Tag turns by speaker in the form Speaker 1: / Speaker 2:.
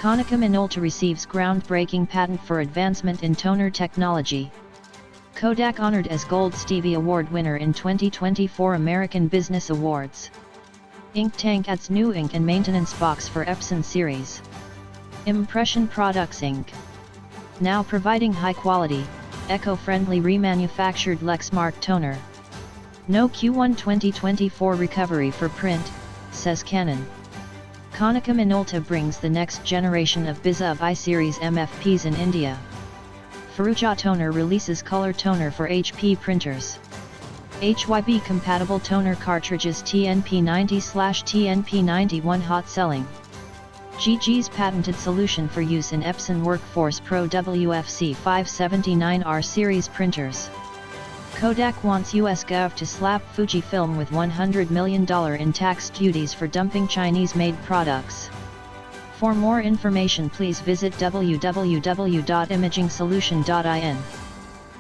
Speaker 1: Konica Minolta receives groundbreaking patent for advancement in toner technology. Kodak honored as Gold Stevie Award winner in 2024 American Business Awards. Ink Tank adds new ink and maintenance box for Epson series. Impression Products Inc. now providing high-quality, eco-friendly remanufactured Lexmark toner. No Q1 2024 recovery for print, says Canon. Konica Minolta brings the next generation of bizhub I-series MFPs in India. Faroudja toner releases color toner for HP printers. HYB-compatible toner cartridges TNP90/TNP91 hot selling. GG's patented solution for use in Epson Workforce Pro WFC 579R series printers. Kodak wants US Gov to slap Fujifilm with $100 million in tax duties for dumping Chinese-made products. For more information, please visit www.imagingsolution.in.